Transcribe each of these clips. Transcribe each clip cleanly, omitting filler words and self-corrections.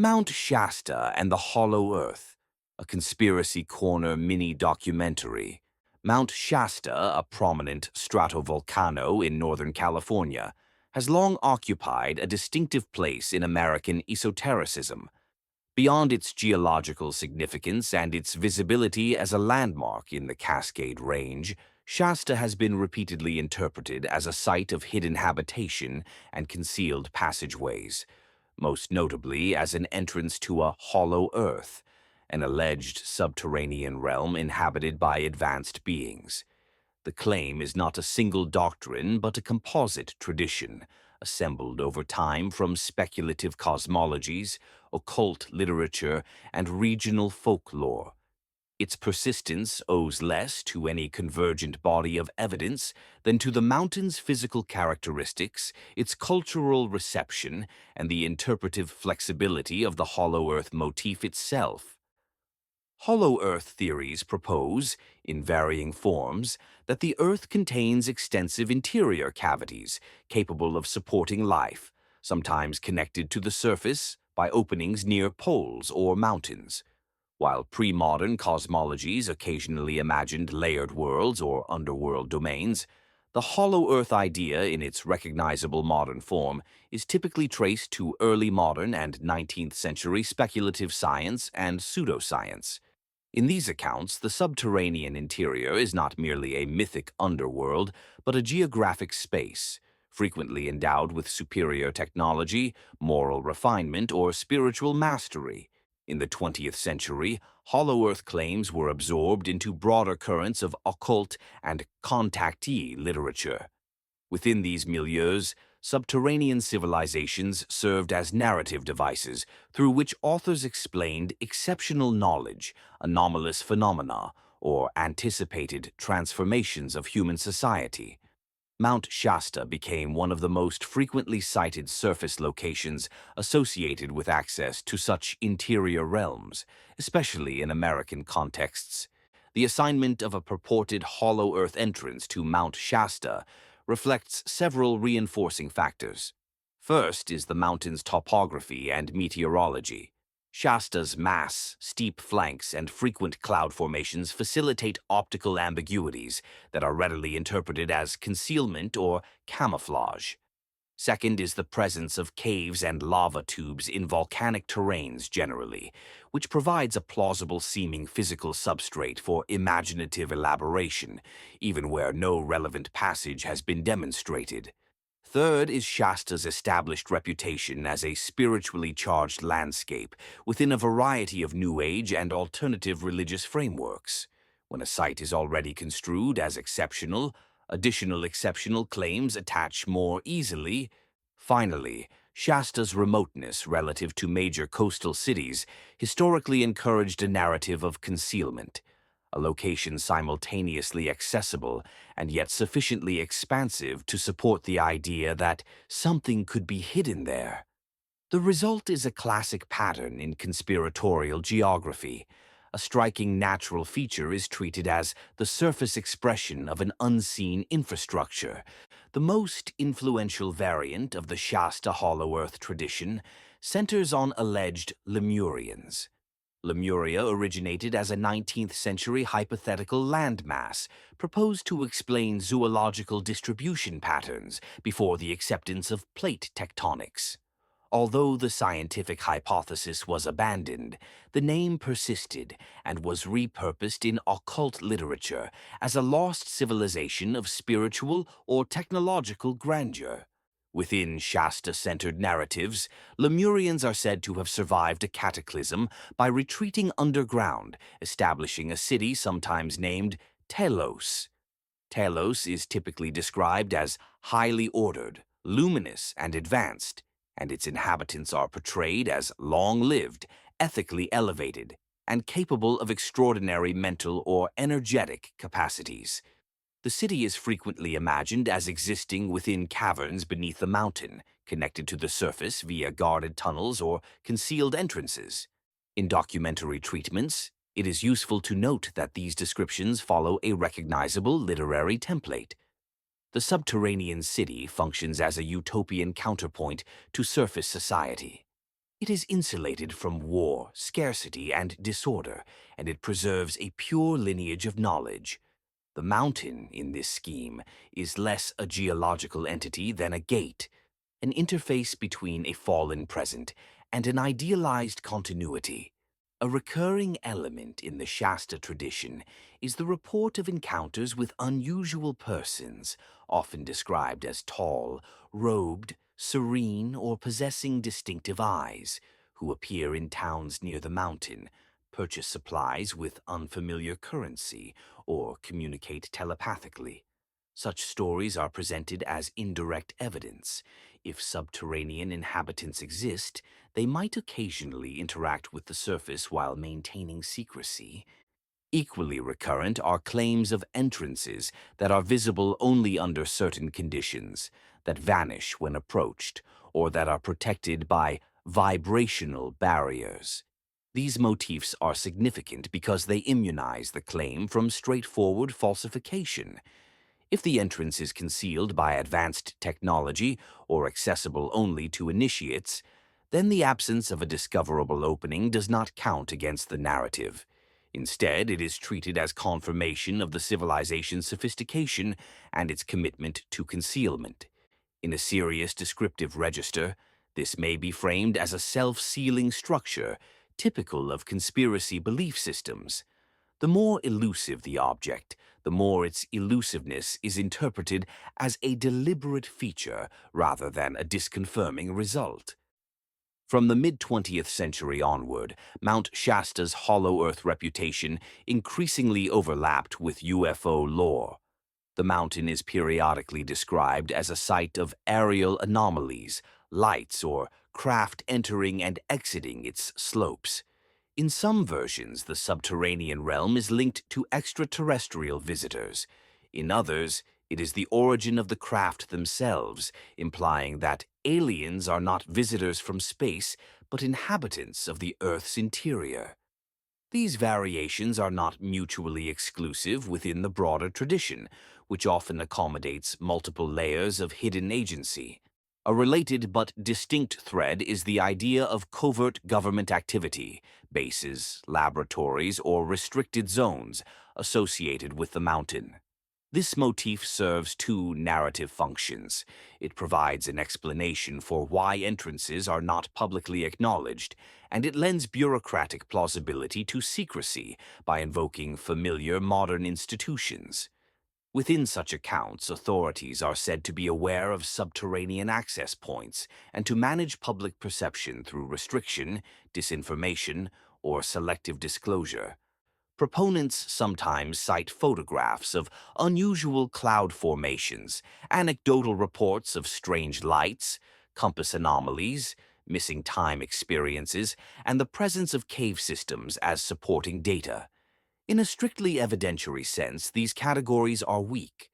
Mount Shasta and the Hollow Earth, a Conspiracy Corner mini-documentary. Mount Shasta, a prominent stratovolcano in Northern California, has long occupied a distinctive place in American esotericism. Beyond its geological significance and its visibility as a landmark in the Cascade Range, Shasta has been repeatedly interpreted as a site of hidden habitation and concealed passageways, most notably as an entrance to a hollow earth, an alleged subterranean realm inhabited by advanced beings. The claim is not a single doctrine but a composite tradition, assembled over time from speculative cosmologies, occult literature, and regional folklore. Its persistence owes less to any convergent body of evidence than to the mountain's physical characteristics, its cultural reception, and the interpretive flexibility of the hollow earth motif itself. Hollow Earth theories propose, in varying forms, that the Earth contains extensive interior cavities capable of supporting life, sometimes connected to the surface by openings near poles or mountains. While pre-modern cosmologies occasionally imagined layered worlds or underworld domains, the hollow Earth idea in its recognizable modern form is typically traced to early modern and 19th century speculative science and pseudoscience. In these accounts, the subterranean interior is not merely a mythic underworld, but a geographic space, frequently endowed with superior technology, moral refinement, or spiritual mastery. In the 20th century, Hollow Earth claims were absorbed into broader currents of occult and contactee literature. Within these milieus, subterranean civilizations served as narrative devices through which authors explained exceptional knowledge, anomalous phenomena, or anticipated transformations of human society. Mount Shasta became one of the most frequently cited surface locations associated with access to such interior realms, especially in American contexts. The assignment of a purported hollow earth entrance to Mount Shasta reflects several reinforcing factors. First is the mountain's topography and meteorology. Shasta's mass, steep flanks, and frequent cloud formations facilitate optical ambiguities that are readily interpreted as concealment or camouflage. Second is the presence of caves and lava tubes in volcanic terrains generally, which provides a plausible-seeming physical substrate for imaginative elaboration, even where no relevant passage has been demonstrated. Third is Shasta's established reputation as a spiritually charged landscape within a variety of New Age and alternative religious frameworks. When a site is already construed as exceptional, additional exceptional claims attach more easily. Finally, Shasta's remoteness relative to major coastal cities historically encouraged a narrative of concealment, a location simultaneously accessible and yet sufficiently expansive to support the idea that something could be hidden there. The result is a classic pattern in conspiratorial geography. A striking natural feature is treated as the surface expression of an unseen infrastructure. The most influential variant of the Shasta Hollow Earth tradition centers on alleged Lemurians. Lemuria originated as a 19th century hypothetical landmass proposed to explain zoological distribution patterns before the acceptance of plate tectonics. Although the scientific hypothesis was abandoned, the name persisted and was repurposed in occult literature as a lost civilization of spiritual or technological grandeur. Within Shasta-centered narratives, Lemurians are said to have survived a cataclysm by retreating underground, establishing a city sometimes named Telos. Telos is typically described as highly ordered, luminous, and advanced, and its inhabitants are portrayed as long-lived, ethically elevated, and capable of extraordinary mental or energetic capacities. The city is frequently imagined as existing within caverns beneath the mountain, connected to the surface via guarded tunnels or concealed entrances. In documentary treatments, it is useful to note that these descriptions follow a recognizable literary template. The subterranean city functions as a utopian counterpoint to surface society. It is insulated from war, scarcity, and disorder, and it preserves a pure lineage of knowledge. The mountain, in this scheme, is less a geological entity than a gate, an interface between a fallen present and an idealized continuity. A recurring element in the Shasta tradition is the report of encounters with unusual persons, often described as tall, robed, serene, or possessing distinctive eyes, who appear in towns near the mountain, purchase supplies with unfamiliar currency, or communicate telepathically. Such stories are presented as indirect evidence. If subterranean inhabitants exist, they might occasionally interact with the surface while maintaining secrecy. Equally recurrent are claims of entrances that are visible only under certain conditions, that vanish when approached, or that are protected by vibrational barriers. These motifs are significant because they immunize the claim from straightforward falsification. If the entrance is concealed by advanced technology or accessible only to initiates, then the absence of a discoverable opening does not count against the narrative. Instead, it is treated as confirmation of the civilization's sophistication and its commitment to concealment. In a serious descriptive register, this may be framed as a self-sealing structure, typical of conspiracy belief systems. The more elusive the object, the more its elusiveness is interpreted as a deliberate feature rather than a disconfirming result. From the mid-20th century onward, Mount Shasta's hollow earth reputation increasingly overlapped with UFO lore. The mountain is periodically described as a site of aerial anomalies, lights, or craft entering and exiting its slopes. In some versions, the subterranean realm is linked to extraterrestrial visitors. In others, it is the origin of the craft themselves, implying that aliens are not visitors from space, but inhabitants of the Earth's interior. These variations are not mutually exclusive within the broader tradition, which often accommodates multiple layers of hidden agency. A related but distinct thread is the idea of covert government activity, bases, laboratories, or restricted zones associated with the mountain. This motif serves two narrative functions. It provides an explanation for why entrances are not publicly acknowledged, and it lends bureaucratic plausibility to secrecy by invoking familiar modern institutions. Within such accounts, authorities are said to be aware of subterranean access points and to manage public perception through restriction, disinformation, or selective disclosure. Proponents sometimes cite photographs of unusual cloud formations, anecdotal reports of strange lights, compass anomalies, missing time experiences, and the presence of cave systems as supporting data. In a strictly evidentiary sense, these categories are weak.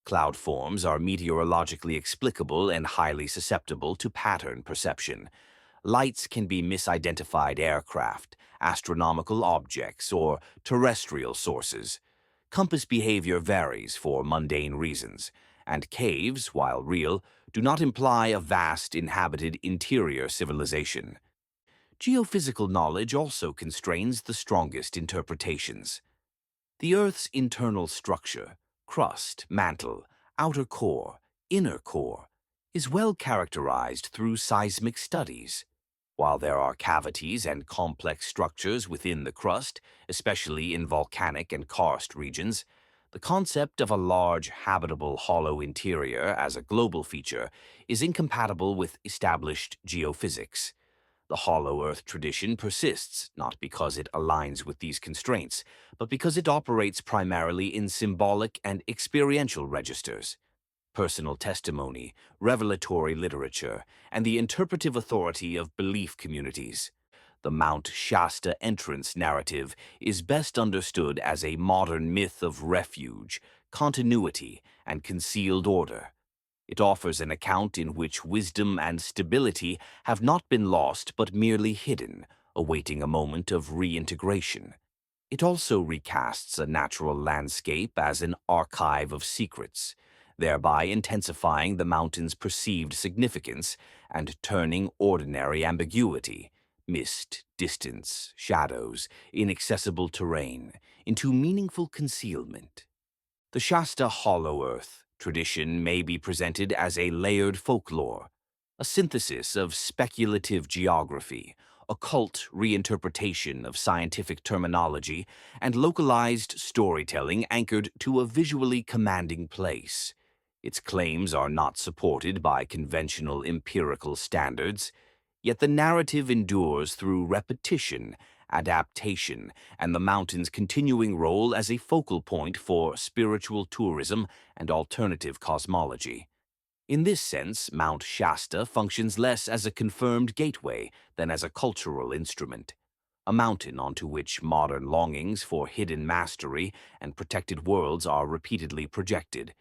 Cloud forms are meteorologically explicable and highly susceptible to pattern perception. Lights can be misidentified aircraft, astronomical objects, or terrestrial sources. Compass behavior varies for mundane reasons, and caves, while real, do not imply a vast inhabited interior civilization. Geophysical knowledge also constrains the strongest interpretations. The Earth's internal structure, crust, mantle, outer core, inner core, is well characterized through seismic studies. While there are cavities and complex structures within the crust, especially in volcanic and karst regions, the concept of a large, habitable hollow interior as a global feature is incompatible with established geophysics. The hollow earth tradition persists not because it aligns with these constraints, but because it operates primarily in symbolic and experiential registers. Personal testimony, revelatory literature, and the interpretive authority of belief communities. The Mount Shasta entrance narrative is best understood as a modern myth of refuge, continuity, and concealed order. It offers an account in which wisdom and stability have not been lost but merely hidden, awaiting a moment of reintegration. It also recasts a natural landscape as an archive of secrets, thereby intensifying the mountain's perceived significance and turning ordinary ambiguity, mist, distance, shadows, inaccessible terrain, into meaningful concealment. The Shasta hollow earth tradition may be presented as a layered folklore, a synthesis of speculative geography, occult reinterpretation of scientific terminology, and localized storytelling anchored to a visually commanding place. Its claims are not supported by conventional empirical standards, yet the narrative endures through repetition, adaptation, and the mountain's continuing role as a focal point for spiritual tourism and alternative cosmology. In this sense, Mount Shasta functions less as a confirmed gateway than as a cultural instrument, a mountain onto which modern longings for hidden mastery and protected worlds are repeatedly projected,